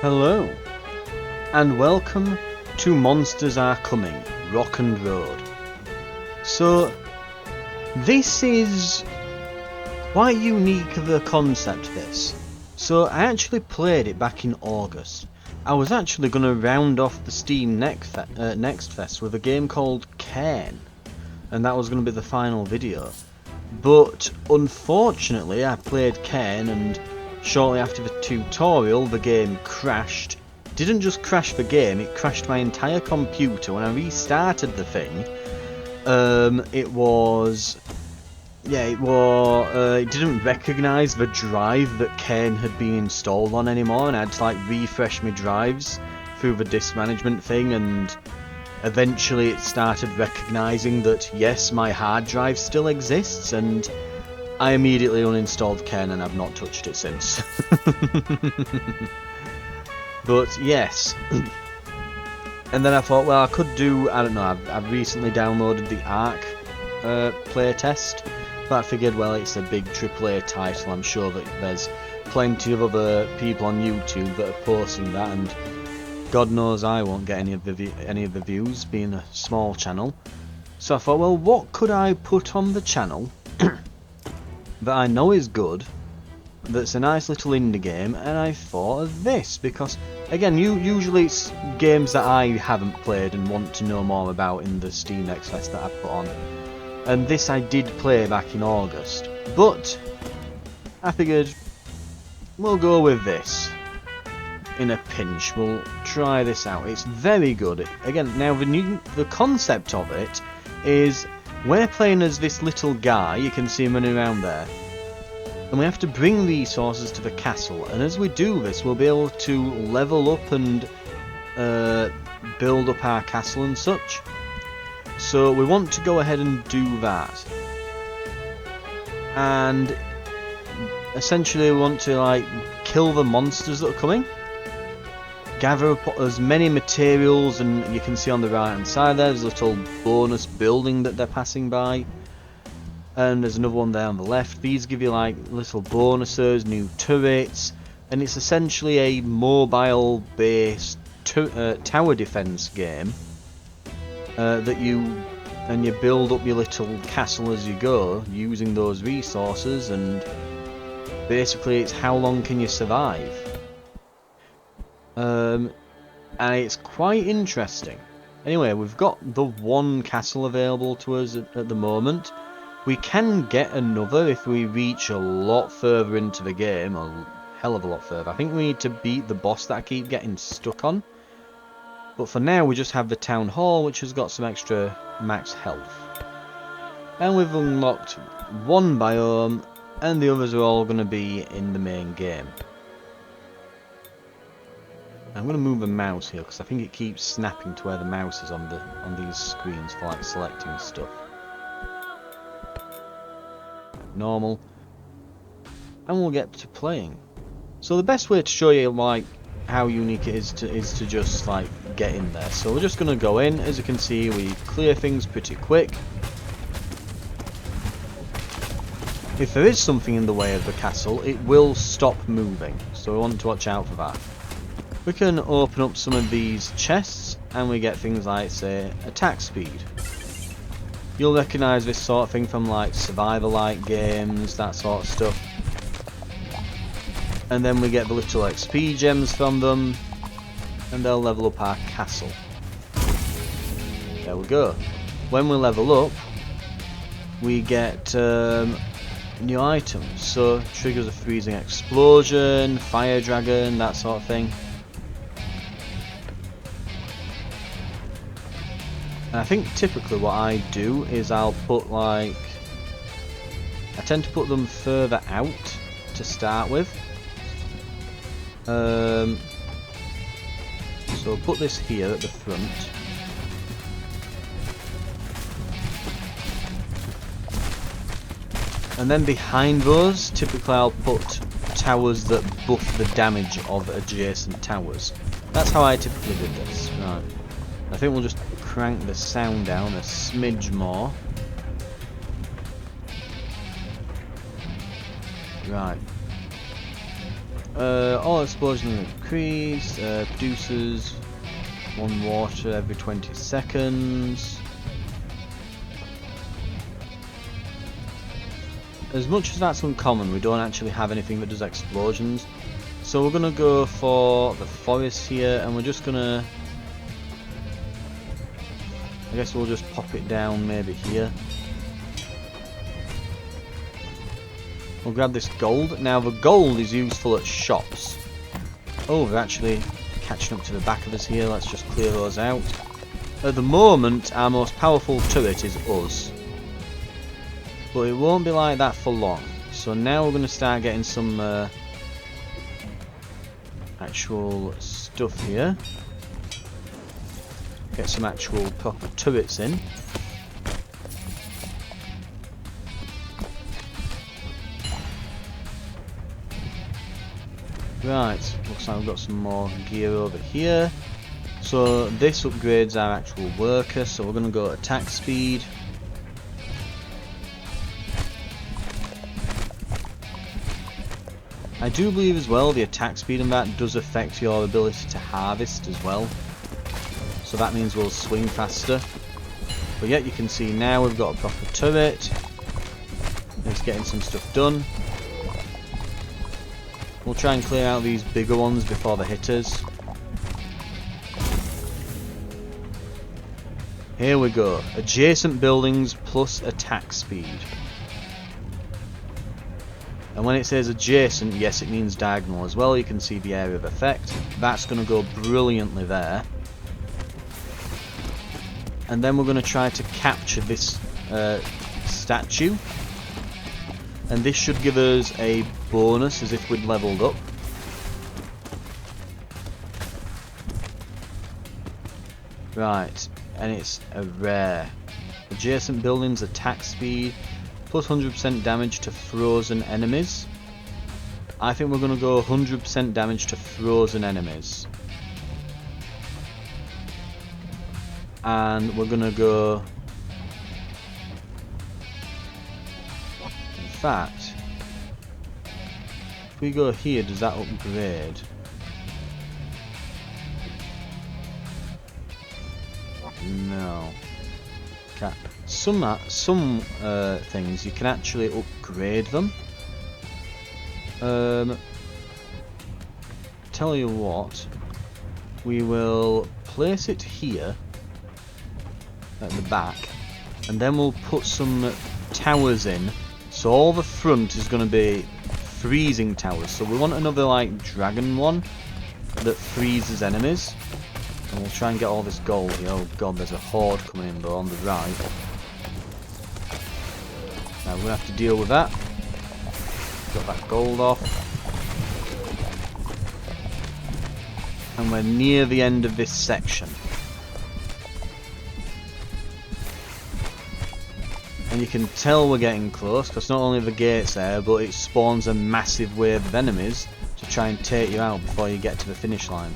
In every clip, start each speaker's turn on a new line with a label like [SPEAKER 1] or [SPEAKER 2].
[SPEAKER 1] Hello, and welcome to Monsters Are Coming, Rock and Road. So, this is quite unique, the concept, this. So, I actually played it back in August. I was actually going to round off the Steam Next Fest with a game called Cairn, and that was going to be the final video. But, unfortunately, I played Cairn, and shortly after the tutorial, the game crashed. Didn't just crash the game, it crashed my entire computer. When I restarted the thing, it didn't recognise the drive that Cairn had been installed on anymore, and I had to like refresh my drives through the disk management thing, and eventually it started recognising that yes, my hard drive still exists, and I immediately uninstalled Cairn and I've not touched it since. But yes. And then I thought, well, I could do, I don't know, I've recently downloaded the Ark playtest, but I figured, well, it's a big AAA title, I'm sure that there's plenty of other people on YouTube that are posting that, and God knows I won't get any of the views, being a small channel. So I thought, well, what could I put on the channel that I know is good, that's a nice little indie game, and I thought of this, because again, usually it's games that I haven't played and want to know more about in the Steam Next Fest that I put on, and this I did play back in August, but I figured we'll go with this in a pinch. We'll try this out. It's very good. Again, now the concept of it is we're playing as this little guy, you can see him running around there, and we have to bring resources to the castle, and as we do this we'll be able to level up and build up our castle and such. So we want to go ahead and do that, and essentially we want to like kill the monsters that are coming, gather up as many materials, and you can see on the right hand side there's a little bonus building that they're passing by. And there's another one there on the left. These give you like little bonuses, new turrets, and it's essentially a mobile based tower defense game that you build up your little castle as you go using those resources, and basically it's how long can you survive, and it's quite interesting. Anyway, we've got the one castle available to us at the moment. We can get another if we reach a lot further into the game, a hell of a lot further. I think we need to beat the boss that I keep getting stuck on. But for now we just have the town hall, which has got some extra max health. And we've unlocked one biome, and the others are all going to be in the main game. I'm going to move the mouse here because I think it keeps snapping to where the mouse is on these screens for like selecting stuff. Normal, and we'll get to playing. So the best way to show you like how unique it is to just like get in there. So we're just gonna go in. As you can see, we clear things pretty quick. If there is something in the way of the castle, it will stop moving, so we want to watch out for that. We can open up some of these chests and we get things like, say, attack speed. You'll recognise this sort of thing from like survivor-like games, that sort of stuff. And then we get the little XP gems from them, and they'll level up our castle. There we go. When we level up, we get new items. So triggers a freezing explosion, fire dragon, that sort of thing. And I think typically what I do is I'll put like, I tend to put them further out to start with. So I'll put this here at the front. And then behind those, typically I'll put towers that buff the damage of adjacent towers. That's how I typically do this. Right. I think we'll just crank the sound down a smidge more. Right. all explosions increase, produces 1 water every 20 seconds. As much as that's uncommon, we don't actually have anything that does explosions. So we're gonna go for the forest here, and we're just gonna... I guess we'll just pop it down maybe here. We'll grab this gold. Now the gold is useful at shops. Oh, they're actually catching up to the back of us here. Let's just clear those out. At the moment, our most powerful turret is us. But it won't be like that for long. So now we're going to start getting some actual stuff here. Get some actual proper turrets in. Right, looks like we've got some more gear over here. So this upgrades our actual worker, so we're going to go attack speed. I do believe as well the attack speed and that does affect your ability to harvest as well. So that means we'll swing faster. But yet you can see now we've got a proper turret. It's getting some stuff done. We'll try and clear out these bigger ones before the hitters. Here we go. Adjacent buildings plus attack speed. And when it says adjacent, yes, it means diagonal as well. You can see the area of effect. That's going to go brilliantly there. And then we're going to try to capture this statue. And this should give us a bonus as if we'd leveled up. Right, and it's a rare. Adjacent buildings attack speed plus 100% damage to frozen enemies. I think we're going to go 100% damage to frozen enemies. And we're going to go... In fact, if we go here, does that upgrade? No. Okay. Some things you can actually upgrade them. Tell you what, we will place it here at the back, and then we'll put some towers in. So all the front is going to be freezing towers. So we want another like dragon one that freezes enemies. And we'll try and get all this gold here. Oh god, there's a horde coming in though on the right. Now we're going to have to deal with that. Got that gold off. And we're near the end of this section. And you can tell we're getting close, because not only are the gates there, but it spawns a massive wave of enemies to try and take you out before you get to the finish line.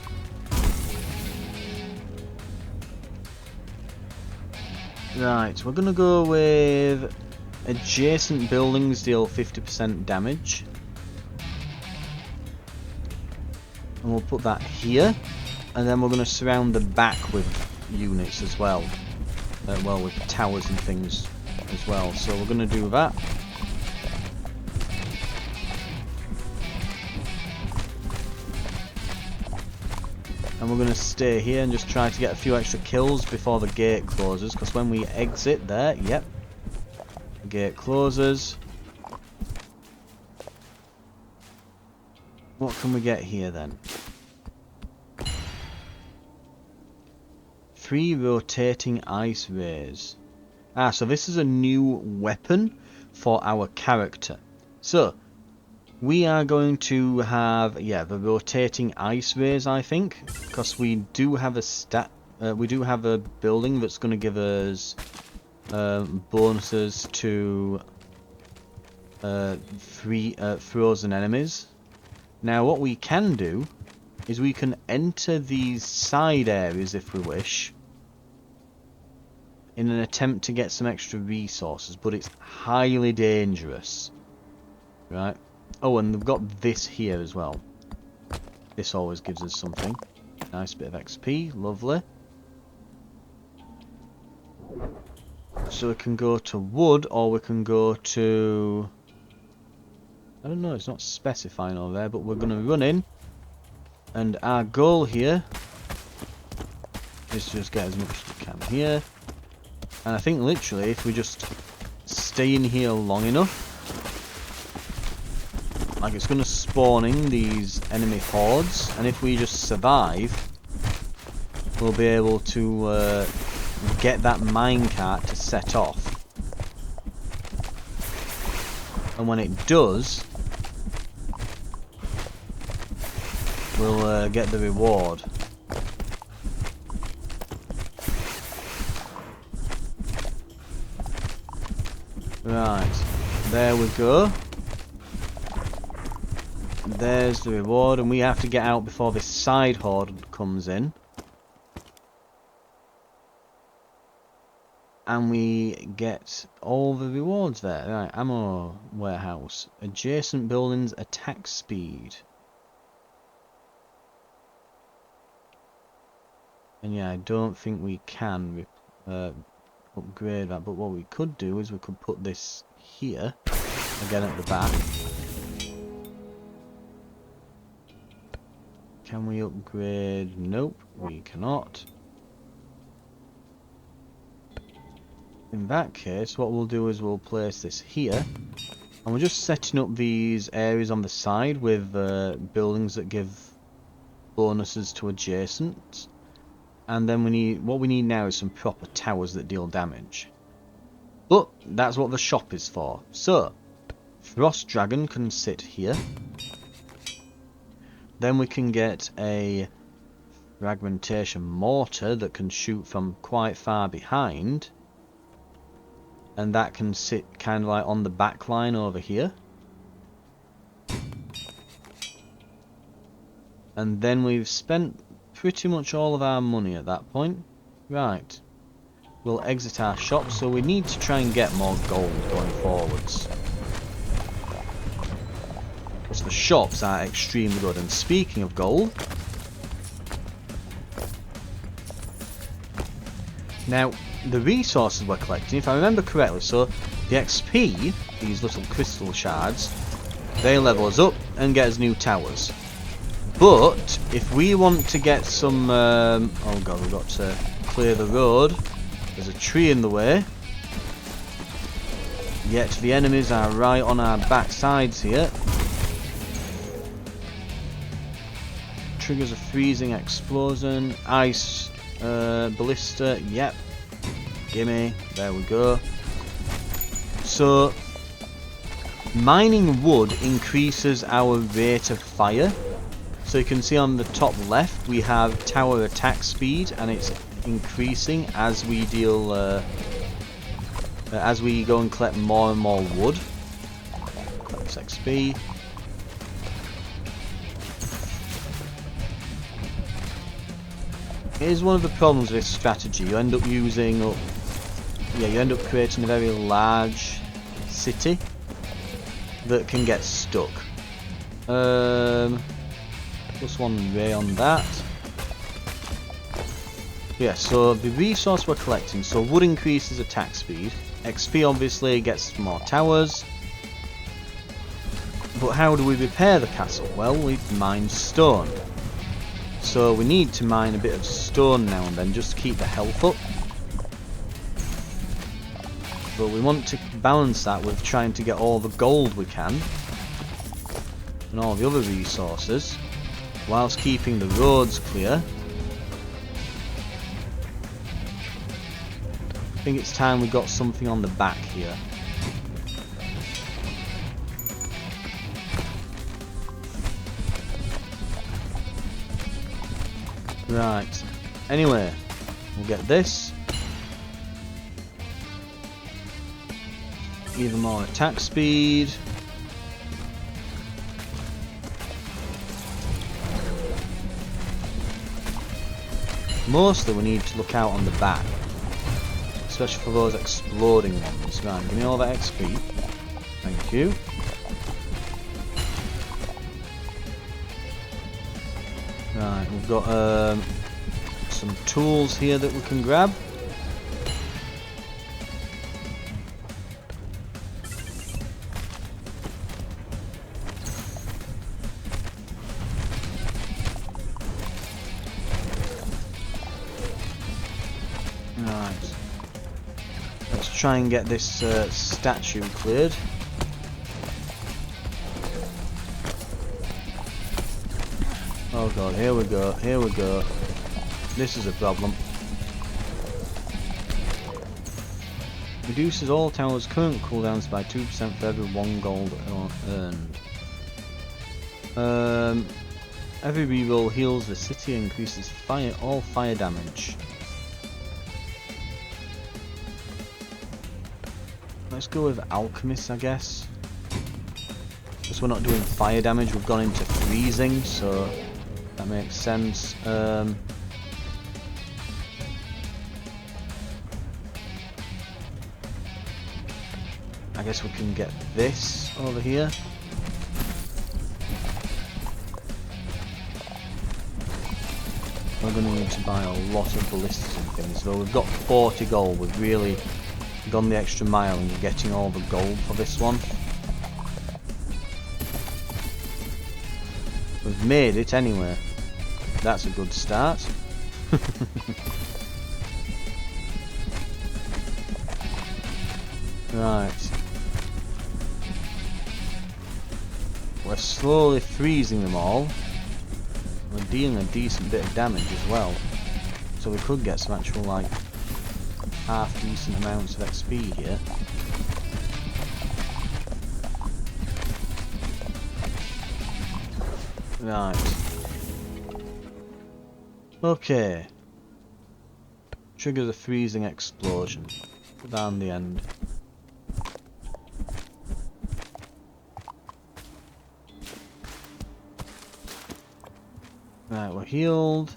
[SPEAKER 1] Right, we're going to go with adjacent buildings deal 50% damage. And we'll put that here. And then we're going to surround the back with units as well. Well, with towers and things as well. So we're going to do that. And we're going to stay here and just try to get a few extra kills before the gate closes, because when we exit there, yep, the gate closes. What can we get here then? 3 rotating ice rays. Ah, so this is a new weapon for our character. So we are going to have, yeah, the rotating ice rays, I think, because we do have a we do have a building that's going to give us bonuses to frozen enemies. Now, what we can do is we can enter these side areas if we wish, in an attempt to get some extra resources, but it's highly dangerous, right? Oh, and we've got this here as well. This always gives us something. Nice bit of XP, lovely. So we can go to wood, or we can go to... I don't know, it's not specifying over there, but we're going to run in. And our goal here is to just get as much as we can here. And I think literally, if we just stay in here long enough, like it's going to spawn in these enemy hordes, and if we just survive, we'll be able to get that minecart to set off. And when it does, we'll get the reward. Right, there we go. There's the reward, and we have to get out before this side horde comes in. And we get all the rewards there. Right, ammo warehouse. Adjacent buildings attack speed. And yeah, I don't think we can upgrade that, but what we could do is we could put this here, again at the back. Can we upgrade? Nope, we cannot. In that case, what we'll do is we'll place this here, and we're just setting up these areas on the side with buildings that give bonuses to adjacent. And then what we need now is some proper towers that deal damage. But that's what the shop is for. So, Frost Dragon can sit here. Then we can get a fragmentation mortar that can shoot from quite far behind. And that can sit kind of like on the back line over here. And then we've spent pretty much all of our money at that point. Right. We'll exit our shop, so we need to try and get more gold going forwards. Because the shops are extremely good. And speaking of gold, now the resources we're collecting, if I remember correctly, so the XP, these little crystal shards, they level us up and get us new towers. But if we want to get some oh god, we've got to clear the road. There's a tree in the way. Yet the enemies are right on our backsides here. Triggers a freezing explosion. Ice ballista. Yep. Gimme. There we go. So mining wood increases our rate of fire. So you can see on the top left we have tower attack speed, and it's increasing as we deal as we go and collect more and more wood. That's XP. Here's one of the problems with this strategy. You end up using up, you end up creating a very large city that can get stuck. Plus one ray on that. Yeah, so the resource we're collecting, so wood increases attack speed, XP obviously gets more towers, but how do we repair the castle? Well, we mine stone. So we need to mine a bit of stone now and then just to keep the health up. But we want to balance that with trying to get all the gold we can and all the other resources, whilst keeping the roads clear. I think it's time we got something on the back here. Right. Anyway, we'll get this. Even more attack speed. Mostly we need to look out on the back, especially for those exploding ones. Right, give me all that XP. Thank you. Right, we've got some tools here that we can grab. Right. Let's try and get this statue cleared. Oh god, here we go, here we go. This is a problem. Reduces all towers' current cooldowns by 2% for every 1 gold earned. Every reroll heals the city and increases all fire damage. Let's go with Alchemist, I guess. Because we're not doing fire damage, we've gone into freezing, so that makes sense. I guess we can get this over here. We're going to need to buy a lot of ballistas and things, though we've got 40 gold. We've really gone the extra mile and getting all the gold for this one. We've made it anyway. That's a good start. Right. We're slowly freezing them all. We're dealing a decent bit of damage as well. So we could get some actual, like, half decent amounts of XP here. Right. Okay. Trigger the freezing explosion. Put that on the end. Right, we're healed.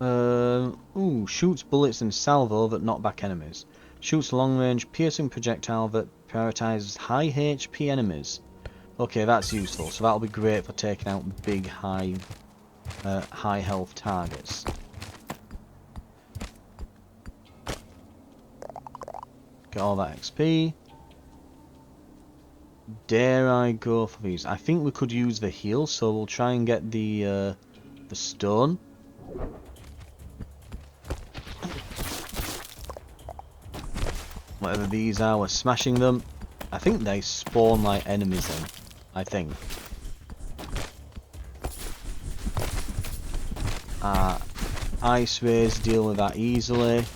[SPEAKER 1] Ooh, shoots bullets and salvo that knock back enemies. Shoots long range piercing projectile that prioritizes high HP enemies. Okay, that's useful. So that'll be great for taking out big high health targets. Get all that XP. Dare I go for these? I think we could use the heal, so we'll try and get the stone. Whatever these are, we're smashing them. I think they spawn like enemies in. I think. Ice rays deal with that easily.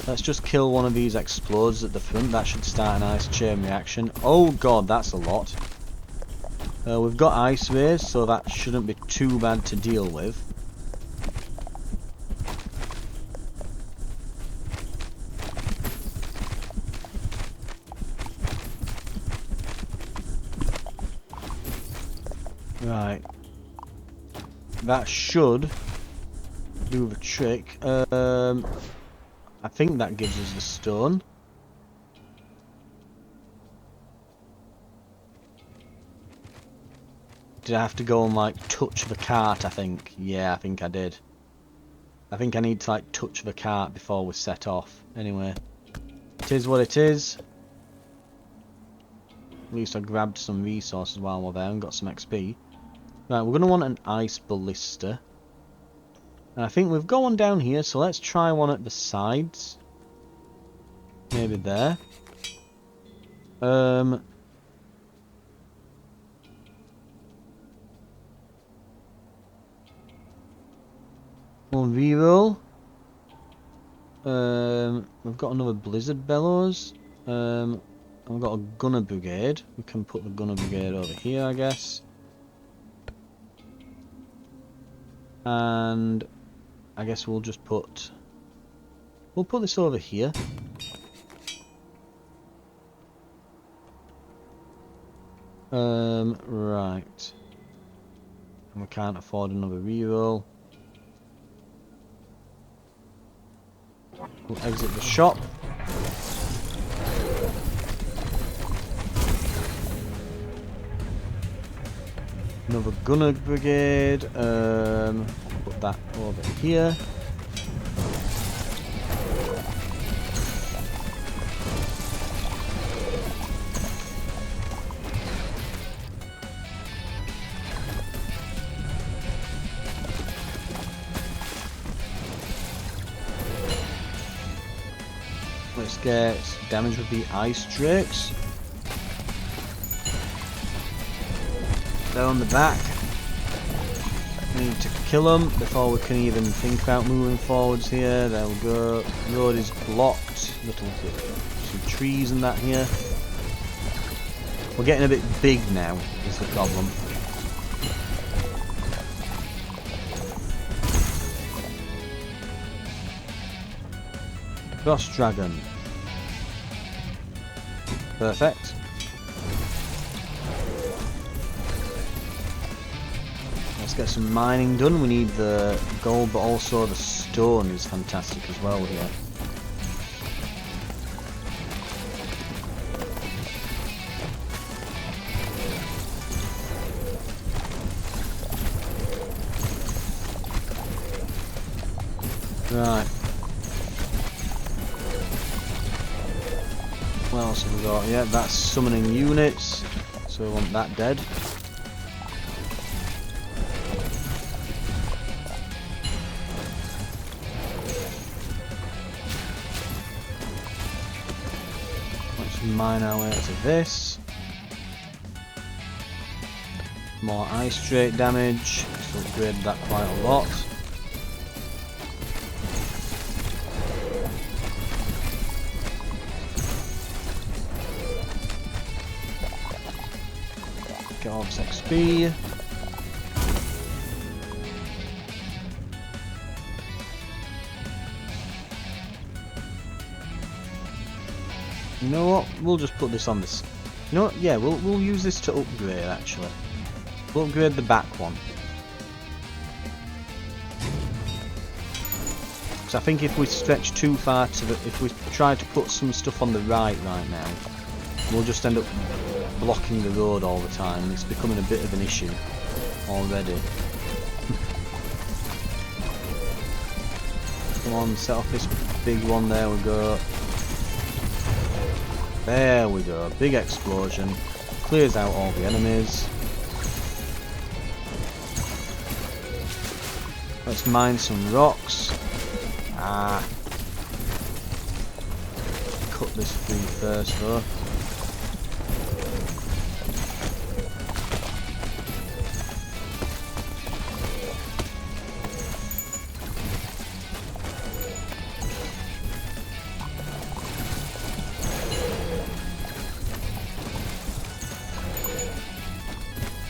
[SPEAKER 1] Let's just kill one of these explodes at the front. That should start a nice chain reaction. Oh god, that's a lot. We've got ice rays, so that shouldn't be too bad to deal with. Right. That should do the trick. I think that gives us the stone. Did I have to go and like touch the cart, I think? Yeah, I think I did. I think I need to like touch the cart before we set off. Anyway. It is what it is. At least I grabbed some resources while we're there and got some XP. Right, we're going to want an ice ballista. And I think we've got one down here, so let's try one at the sides. Maybe there. One reroll. We've got another blizzard bellows. And we've got a gunner brigade. We can put the gunner brigade over here, I guess. And I guess we'll just put... We'll put this over here. Right. And we can't afford another reroll. We'll exit the shop. Another gunner brigade. Put that over here. Let's get damage with the ice drakes. They're on the back. We need to kill them before we can even think about moving forwards here. There we go. Road is blocked. Little bit, some trees and that here. We're getting a bit big now, is the problem. Frost Dragon. Perfect. Let's get some mining done. We need the gold, but also the stone is fantastic as well here. Right. What else have we got? Yeah, that's summoning units, so we want that dead. Let's mine our way to this. More ice drake damage, let's upgrade that quite a lot. Get all this XP. You know what? We'll just put this on this. You know what? Yeah, we'll use this to upgrade actually. We'll upgrade the back one. Because I think if we stretch too far to the, if we try to put some stuff on the right now, we'll just end up blocking the road all the time, and it's becoming a bit of an issue already. Come on, set off this big one. There we go. There we go. Big explosion. Clears out all the enemies. Let's mine some rocks. Cut this through first though.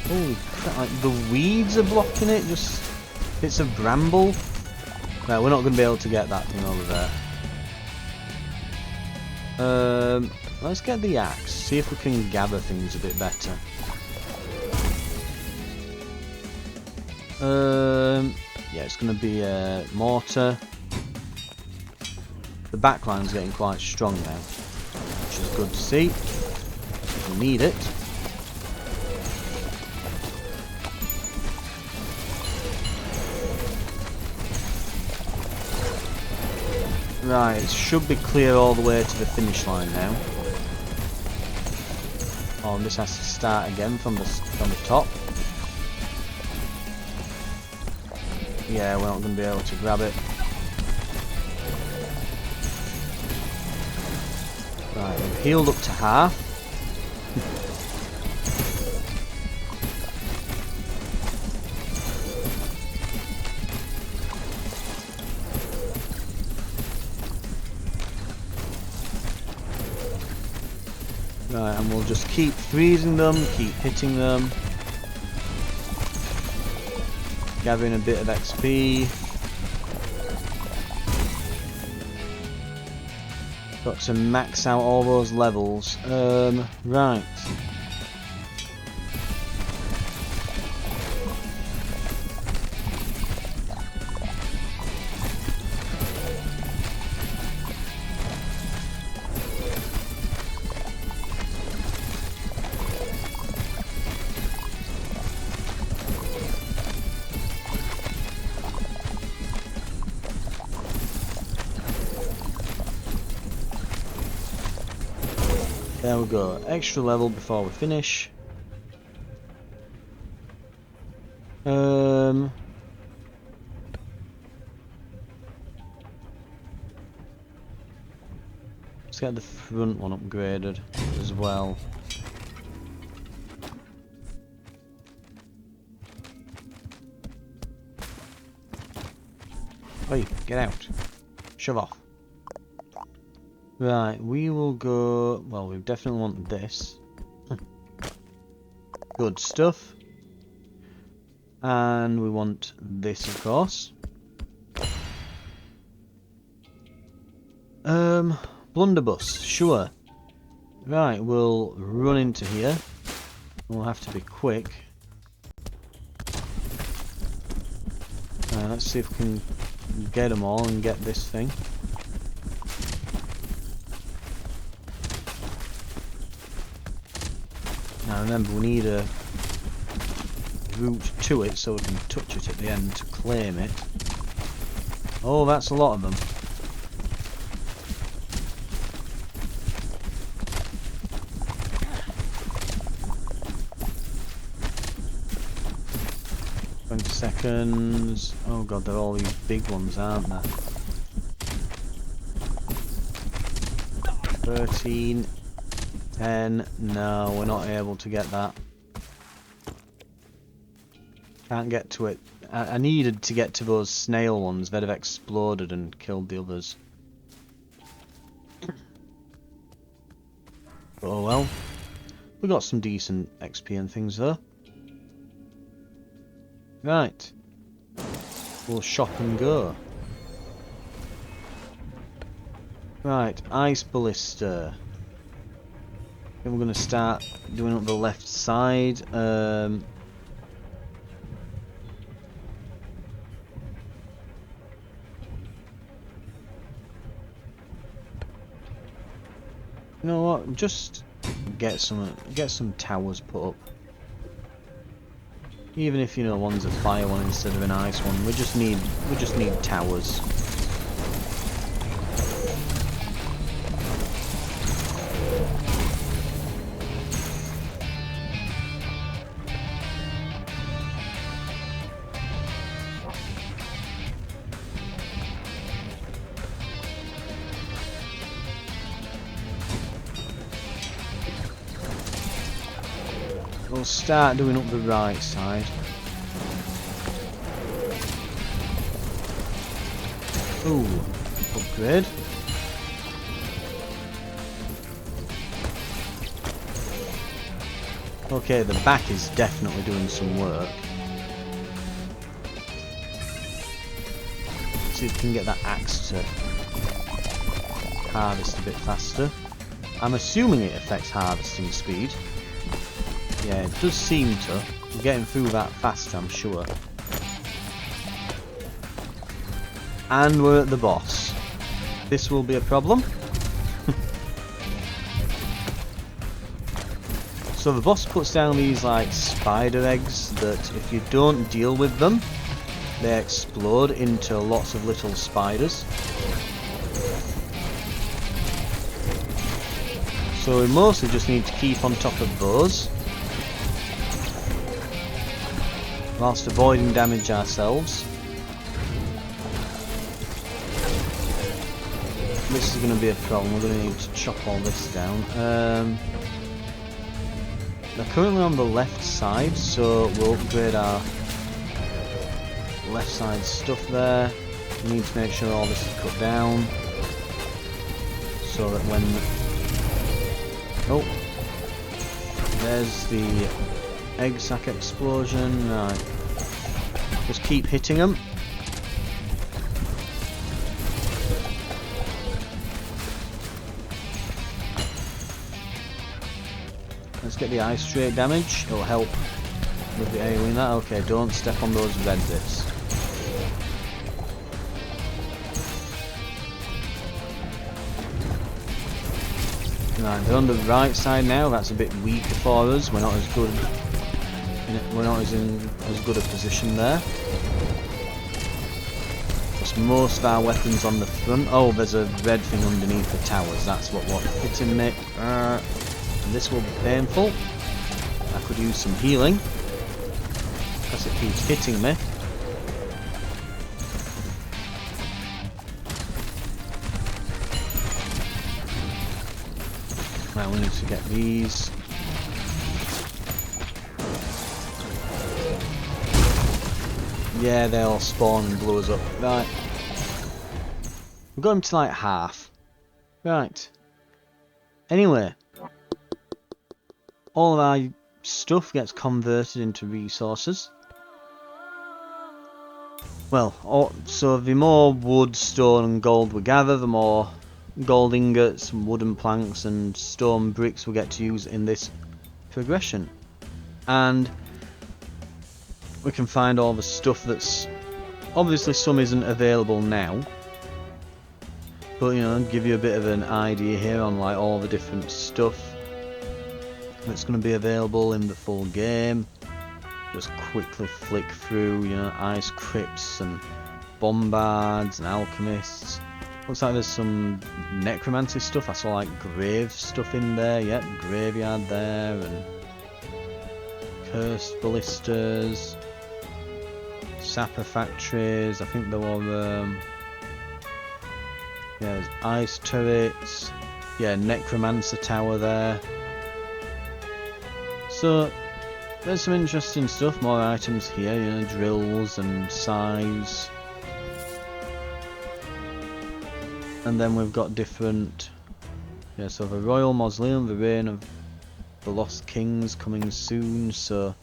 [SPEAKER 1] Holy crap, like the weeds are blocking it, just bits of bramble. Right, we're not going to be able to get that thing over there. Let's get the axe, see if we can gather things a bit better. Yeah, it's going to be a mortar. The back line's getting quite strong now, which is good to see. We need it. Right, it should be clear all the way to the finish line now. Oh, and this has to start again from the top. Yeah, we're not going to be able to grab it. Right, we've healed up to half. Right, and we'll just keep freezing them, keep hitting them. Gathering a bit of XP. Got to max out all those levels. Right. There we go. Extra level before we finish. Let's get the front one upgraded as well. Oi, get out. Shove off. Right, we will go... Well, we definitely want this. Good stuff. And we want this, of course. Blunderbuss, sure. Right, we'll run into here. We'll have to be quick. Let's see if we can get them all and get this thing. Now remember, we need a route to it so we can touch it at the end to claim it. Oh, that's a lot of them. Seconds. Oh god, they're all these big ones, aren't they? 13. 10. No, we're not able to get that. Can't get to it. I needed to get to those snail ones. They'd have exploded and killed the others. Oh well. We got some decent XP and things though. Right. We'll shop and go. Right, ice ballista. Then we're going to start doing up the left side. You know what? Just get some towers put up. Even if, you know, one's a fire one instead of an ice one, we just need towers. We'll start doing up the right side. Ooh, upgrade. Okay, the back is definitely doing some work. Let's see if we can get that axe to harvest a bit faster. I'm assuming it affects harvesting speed. Yeah, it does seem to. We're getting through that faster, I'm sure. And we're at the boss. This will be a problem. So the boss puts down these like spider eggs that if you don't deal with them, they explode into lots of little spiders. So we mostly just need to keep on top of those, whilst avoiding damage ourselves. This is going to be a problem. We're going to need to chop all this down. They're currently on the left side, so we'll upgrade our left side stuff there. We need to make sure all this is cut down, so that when... Oh! There's the egg sac explosion. Right. Just keep hitting them. Let's get the ice straight damage. It'll help with the AoE. That okay? Don't step on those red bits. Right, they're on the right side now. That's a bit weaker for us. We're not as good. We're not in as good a position there. Because most of our weapons on the front. Oh, there's a red thing underneath the towers. That's what hitting me. And this will be painful. I could use some healing, because it keeps hitting me. Right, we need to get these. Yeah, they all spawn and blow us up. Right. We've got him to like half. Right. Anyway. All of our stuff gets converted into resources. Well, so the more wood, stone and gold we gather, the more gold ingots, wooden planks and stone bricks we get to use in this progression. And we can find all the stuff that's... Obviously some isn't available now. But, you know, give you a bit of an idea here on like all the different stuff that's going to be available in the full game. Just quickly flick through, you know, ice crypts and bombards and alchemists. Looks like there's some necromancy stuff. I saw like grave stuff in there. Yep, graveyard there, and cursed ballistas, sapper factories. I think there were yeah, there's ice turrets. Yeah, necromancer tower there. So there's some interesting stuff. More items here. You know, drills and scythes. And then we've got different, yeah, so the Royal Mausoleum, the Reign of the Lost Kings coming soon, so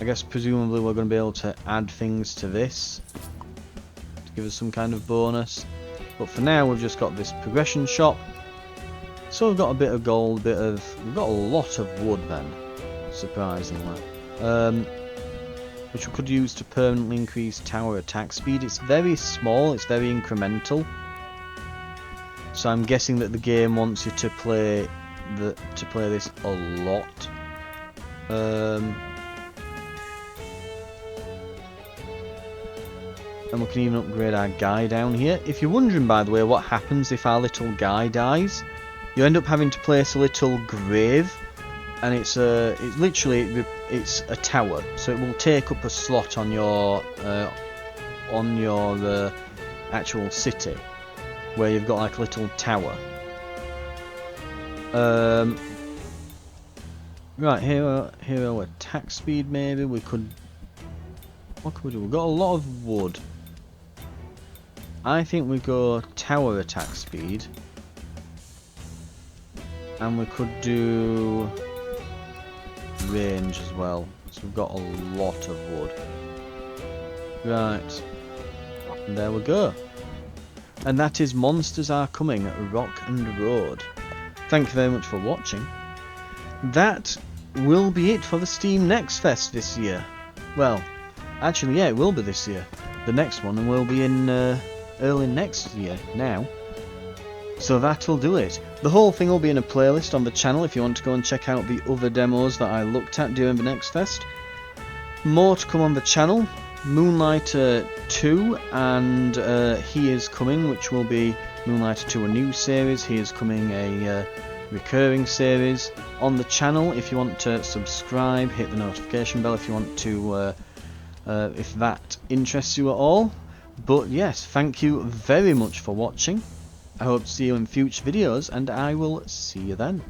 [SPEAKER 1] I guess presumably we're going to be able to add things to this to give us some kind of bonus. But for now we've just got this progression shop, so we've got a bit of gold, we've got a lot of wood then, surprisingly, which we could use to permanently increase tower attack speed. It's very small, it's very incremental. So I'm guessing that the game wants you to play this a lot. And we can even upgrade our guy down here. If you're wondering, by the way, what happens if our little guy dies, you end up having to place a little grave, and it's a tower, so it will take up a slot on your actual city, where you've got like a little tower. Right, here are attack speed maybe. We could... What could we do? We've got a lot of wood. I think we go tower attack speed. And we could do range as well. So we've got a lot of wood. Right. And there we go. And that is Monsters Are Coming, Rock and Road. Thank you very much for watching. That will be it for the Steam Next Fest this year. Well, actually, yeah, it will be this year. The next one will be in early next year now. So that will do it. The whole thing will be in a playlist on the channel if you want to go and check out the other demos that I looked at during the Next Fest. More to come on the channel. Moonlighter 2 and He Is Coming, which will be Moonlighter 2 a new series, He Is Coming a recurring series on the channel. If you want to subscribe, hit the notification bell if you want to, if that interests you at all. But yes, thank you very much for watching. I hope to see you in future videos, and I will see you then.